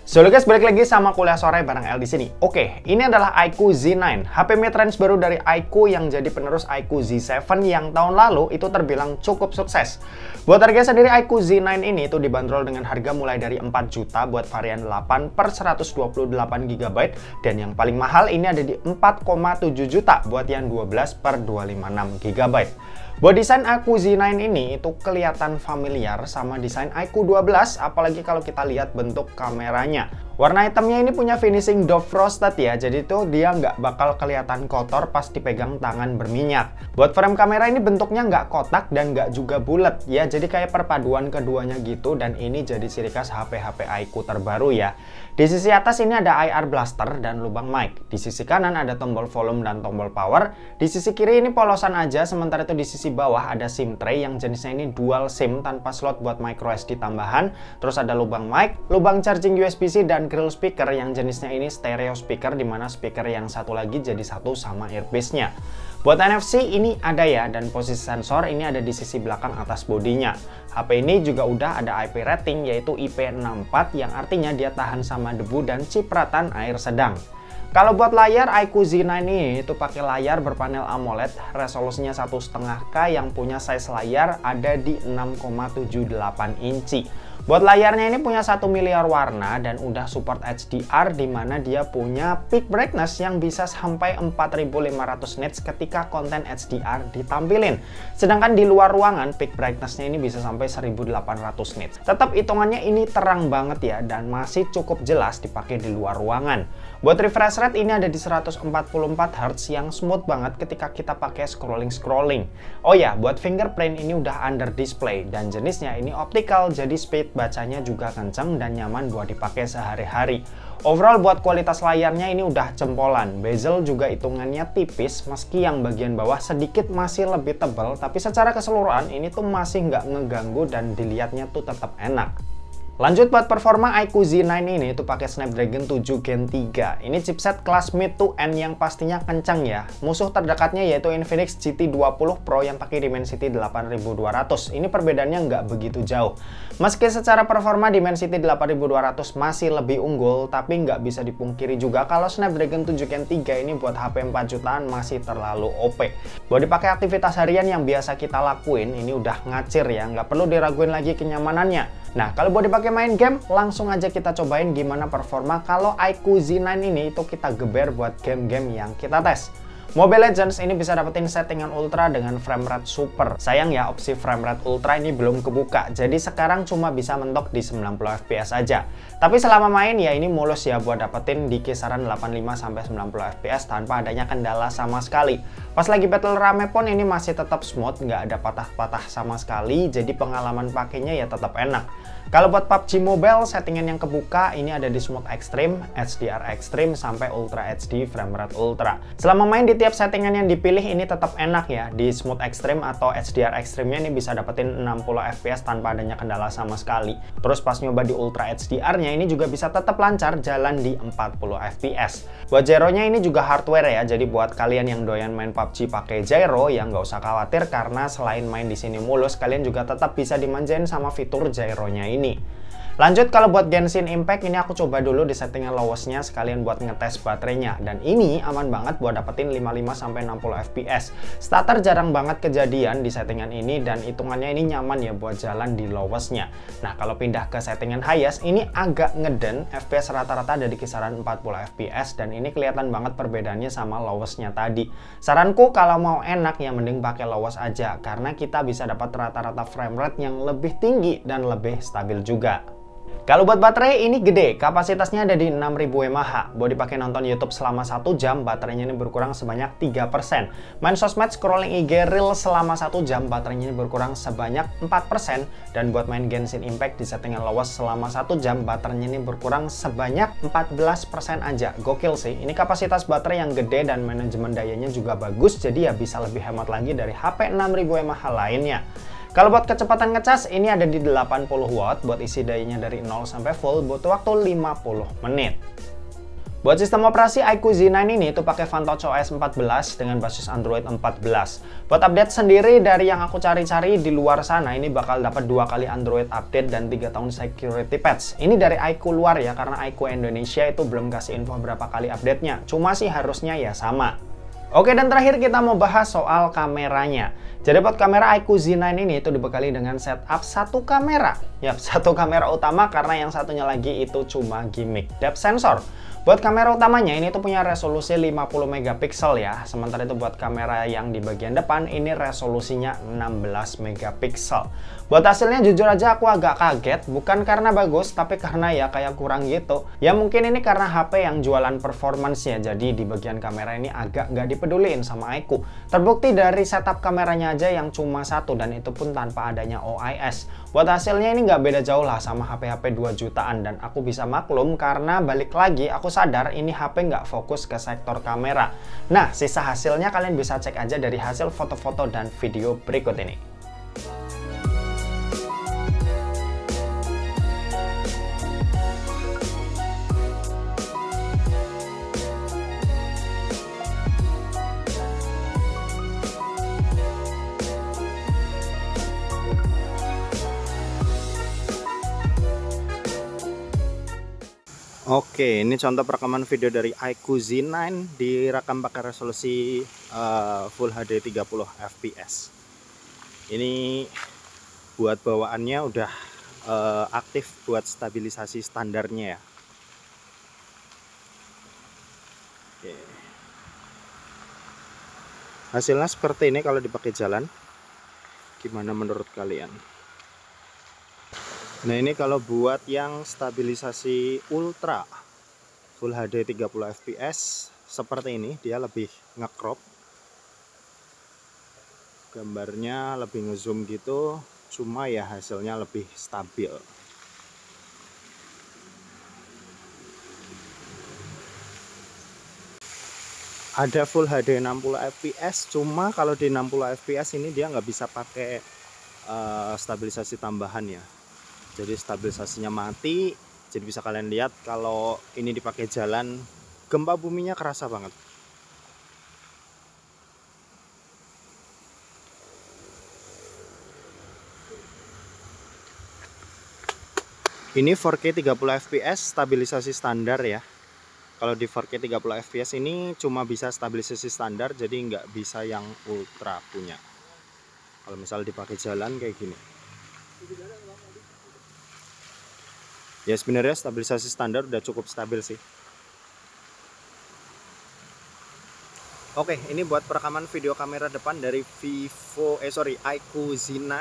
So guys, balik lagi sama kuliah sore bareng El di sini. Oke, ini adalah iQOO Z9, HP mid-range baru dari iQOO yang jadi penerus iQOO Z7 yang tahun lalu itu terbilang cukup sukses. Buat harga sendiri iQOO Z9 ini itu dibanderol dengan harga mulai dari 4 juta buat varian 8 per 128 GB dan yang paling mahal ini ada di 4,7 juta buat yang 12 per 256 GB. Buat desain iQOO Z9 ini itu kelihatan familiar sama desain iQOO 12, apalagi kalau kita lihat bentuk kameranya. Warna hitamnya ini punya finishing doe frosted ya, jadi tuh dia nggak bakal kelihatan kotor pas dipegang tangan berminyak. Buat frame kamera ini bentuknya nggak kotak dan nggak juga bulat ya, jadi kayak perpaduan keduanya gitu, dan ini jadi ciri khas HP-HP iQOO terbaru ya. Di sisi atas ini ada IR blaster dan lubang mic. Di sisi kanan ada tombol volume dan tombol power. Di sisi kiri ini polosan aja, sementara itu di sisi bawah ada SIM tray yang jenisnya ini dual SIM tanpa slot buat micro SD tambahan. Terus ada lubang mic, lubang charging USB-C dan grill speaker yang jenisnya ini stereo speaker, dimana speaker yang satu lagi jadi satu sama earpiece-nya. Buat NFC ini ada ya, dan posisi sensor ini ada di sisi belakang atas bodinya. HP ini juga udah ada IP rating yaitu IP64 yang artinya dia tahan sama debu dan cipratan air sedang. Kalau buat layar iQOO Z9 ini itu pakai layar berpanel AMOLED resolusinya 1,5K yang punya size layar ada di 6,78 inci. Buat layarnya ini punya 1 miliar warna dan udah support HDR, dimana dia punya peak brightness yang bisa sampai 4500 nits ketika konten HDR ditampilin. Sedangkan di luar ruangan peak brightnessnya ini bisa sampai 1800 nits. Tetap hitungannya ini terang banget ya, dan masih cukup jelas dipakai di luar ruangan. Buat refresh rate ini ada di 144 Hz yang smooth banget ketika kita pakai scrolling. Oh ya, buat fingerprint ini udah under display dan jenisnya ini optical, jadi speed bacanya juga kenceng dan nyaman buat dipakai sehari-hari. Overall buat kualitas layarnya ini udah jempolan. Bezel juga hitungannya tipis, meski yang bagian bawah sedikit masih lebih tebal, tapi secara keseluruhan ini tuh masih nggak ngeganggu dan dilihatnya tuh tetap enak. Lanjut buat performa iQOO Z9 ini itu pakai Snapdragon 7 Gen 3. Ini chipset kelas mid to end yang pastinya kencang ya. Musuh terdekatnya yaitu Infinix GT20 Pro yang pakai Dimensity 8200. Ini perbedaannya nggak begitu jauh. Meski secara performa Dimensity 8200 masih lebih unggul, tapi nggak bisa dipungkiri juga kalau Snapdragon 7 Gen 3 ini buat HP 4 jutaan masih terlalu OP. Buat dipakai aktivitas harian yang biasa kita lakuin, ini udah ngacir ya, nggak perlu diraguin lagi kenyamanannya. Nah, kalau buat dipakai main game, langsung aja kita cobain gimana performa kalau iQOO Z9 ini itu kita geber buat game-game yang kita tes. Mobile Legends ini bisa dapetin settingan ultra dengan frame rate super. Sayang ya, opsi frame rate ultra ini belum kebuka, jadi sekarang cuma bisa mentok di 90 fps aja. Tapi selama main ya ini mulus ya buat dapetin di kisaran 85-90 fps tanpa adanya kendala sama sekali. Pas lagi battle rame pun ini masih tetap smooth, nggak ada patah-patah sama sekali, jadi pengalaman pakainya ya tetap enak. Kalau buat PUBG Mobile, settingan yang kebuka ini ada di Smooth Extreme, HDR Extreme, sampai Ultra HD Frame Rate Ultra. Selama main di tiap settingan yang dipilih ini tetap enak ya. Di Smooth Extreme atau HDR Extreme-nya ini bisa dapetin 60 fps tanpa adanya kendala sama sekali. Terus pas nyoba di Ultra HDR-nya ini juga bisa tetap lancar jalan di 40 fps. Buat gyro-nya ini juga hardware ya, jadi buat kalian yang doyan main PUBG pakai gyro, ya nggak usah khawatir karena selain main di sini mulus, kalian juga tetap bisa dimanjain sama fitur gyro-nya ini. Lanjut kalau buat Genshin Impact ini aku coba dulu di settingan lowest-nya sekalian buat ngetes baterainya, dan ini aman banget buat dapetin 55-60 fps. Starter jarang banget kejadian di settingan ini dan hitungannya ini nyaman ya buat jalan di lowest-nya. Nah, kalau pindah ke settingan highest ini agak ngeden, fps rata-rata ada di kisaran 40 fps dan ini kelihatan banget perbedaannya sama lowest-nya tadi. Saranku kalau mau enak ya mending pakai lowest aja karena kita bisa dapat rata-rata frame rate yang lebih tinggi dan lebih stabil juga. Kalau buat baterai ini gede, kapasitasnya ada di 6000 mAh. Buat dipakai nonton YouTube selama 1 jam, baterainya ini berkurang sebanyak 3%. Main sosmed, scrolling IG Reel selama 1 jam, baterainya ini berkurang sebanyak 4%. Dan buat main Genshin Impact di settingan lowest selama 1 jam, baterainya ini berkurang sebanyak 14% aja. Gokil sih, ini kapasitas baterai yang gede dan manajemen dayanya juga bagus, jadi ya bisa lebih hemat lagi dari HP 6000 mAh lainnya. Kalau buat kecepatan ngecas ini ada di 80 watt, buat isi dayanya dari 0 sampai full butuh waktu 50 menit. Buat sistem operasi iQOO Z9 ini itu pakai Vantage OS 14 dengan basis Android 14. Buat update sendiri dari yang aku cari-cari di luar sana ini bakal dapat 2 kali Android update dan 3 tahun security patch. Ini dari iQOO luar ya, karena iQOO Indonesia itu belum kasih info berapa kali update-nya. Cuma sih harusnya ya sama. Oke, dan terakhir kita mau bahas soal kameranya. Jadi buat kamera iQOO Z9 ini itu dibekali dengan setup satu kamera. Yap, satu kamera utama karena yang satunya lagi itu cuma gimmick depth sensor. Buat kamera utamanya ini tuh punya resolusi 50 megapiksel ya. Sementara itu buat kamera yang di bagian depan ini resolusinya 16 megapiksel. Buat hasilnya jujur aja aku agak kaget, bukan karena bagus tapi karena ya kayak kurang gitu. Ya mungkin ini karena HP yang jualan performance ya, jadi di bagian kamera ini agak nggak dipeduliin sama iQOO. Terbukti dari setup kameranya aja yang cuma satu dan itu pun tanpa adanya OIS. Buat hasilnya ini nggak beda jauh lah sama HP-HP 2 jutaan dan aku bisa maklum karena balik lagi aku sadar ini HP nggak fokus ke sektor kamera. Nah, sisa hasilnya kalian bisa cek aja dari hasil foto-foto dan video berikut ini. Oke, ini contoh perekaman video dari iQOO Z9 direkam pakai resolusi Full HD 30 fps. Ini buat bawaannya udah aktif buat stabilisasi standarnya ya. Oke. Hasilnya seperti ini kalau dipakai jalan. Gimana menurut kalian? Nah ini kalau buat yang stabilisasi ultra Full HD 30 fps seperti ini, dia lebih nge-crop gambarnya, lebih ngezoom gitu, cuma ya hasilnya lebih stabil. Ada Full HD 60 fps, cuma kalau di 60 fps ini dia nggak bisa pakai stabilisasi tambahan ya. Jadi stabilisasinya mati. Jadi bisa kalian lihat kalau ini dipakai jalan, gempa buminya kerasa banget. Ini 4K 30 fps stabilisasi standar ya. Kalau di 4K 30 fps ini cuma bisa stabilisasi standar, jadi nggak bisa yang ultra punya. Kalau misal dipakai jalan kayak gini. Ya sebenarnya stabilisasi standar udah cukup stabil sih. Oke, ini buat perekaman video kamera depan dari iQOO Z9.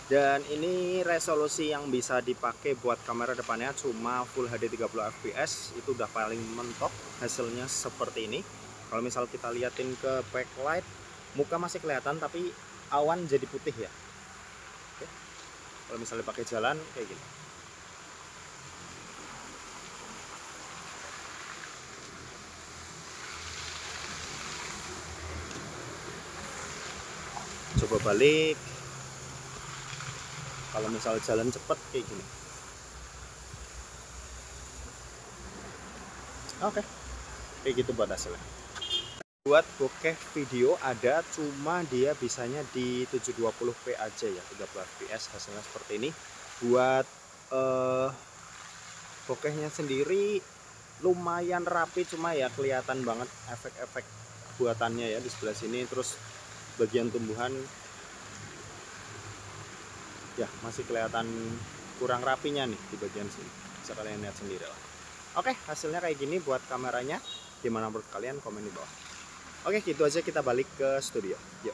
Dan ini resolusi yang bisa dipakai buat kamera depannya cuma Full HD 30 fps. Itu udah paling mentok, hasilnya seperti ini. Kalau misal kita liatin ke backlight, muka masih kelihatan tapi awan jadi putih ya. Oke. Kalau misalnya pakai jalan kayak gini. Coba balik. Kalau misal jalan cepet kayak gini. Oke. Kayak gitu buat hasilnya. Buat bokeh video ada, cuma dia bisanya di 720p aja ya, 30 fps, hasilnya seperti ini. Buat bokehnya sendiri lumayan rapi, cuma ya kelihatan banget efek-efek buatannya ya di sebelah sini. Terus bagian tumbuhan ya masih kelihatan kurang rapinya nih di bagian sini, bisa kalian lihat sendiri lah. Oke, hasilnya kayak gini buat kameranya. Gimana menurut kalian? Komen di bawah. Oke, gitu aja, kita balik ke studio. Yuk.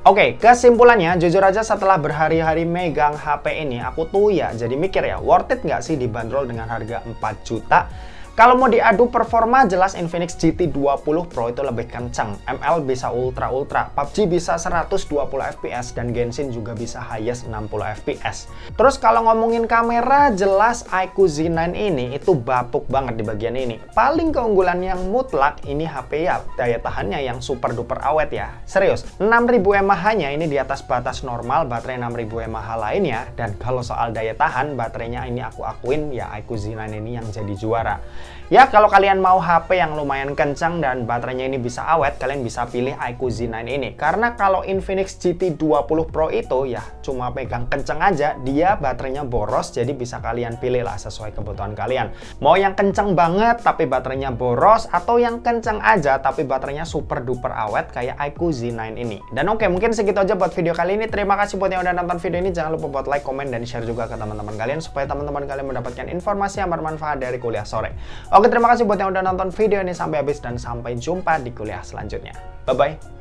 Oke, kesimpulannya jujur aja setelah berhari-hari megang HP ini, aku tuh ya jadi mikir ya, worth it nggak sih dibanderol dengan harga 4 juta? Kalau mau diadu performa, jelas Infinix GT 20 Pro itu lebih kencang. ML bisa ultra-ultra, PUBG bisa 120 fps, dan Genshin juga bisa highest 60 fps. Terus kalau ngomongin kamera, jelas iQOO Z9 ini itu bapuk banget di bagian ini. Paling keunggulan yang mutlak ini HP ya, daya tahannya yang super duper awet ya. Serius, 6000 mAh-nya ini di atas batas normal baterai 6000 mAh lainnya. Dan kalau soal daya tahan, baterainya ini aku akuin ya iQOO Z9 ini yang jadi juara. Ya, kalau kalian mau HP yang lumayan kencang dan baterainya ini bisa awet, kalian bisa pilih iQOO Z9 ini. Karena kalau Infinix GT20 Pro itu ya cuma pegang kencang aja, dia baterainya boros, jadi bisa kalian pilih lah sesuai kebutuhan kalian. Mau yang kencang banget tapi baterainya boros, atau yang kencang aja tapi baterainya super duper awet kayak iQOO Z9 ini. Dan oke, mungkin segitu aja buat video kali ini. Terima kasih buat yang udah nonton video ini. Jangan lupa buat like, komen, dan share juga ke teman-teman kalian supaya teman-teman kalian mendapatkan informasi yang bermanfaat dari kuliah sore. Oke, terima kasih buat yang udah nonton video ini sampai habis dan sampai jumpa di kuliah selanjutnya. Bye-bye.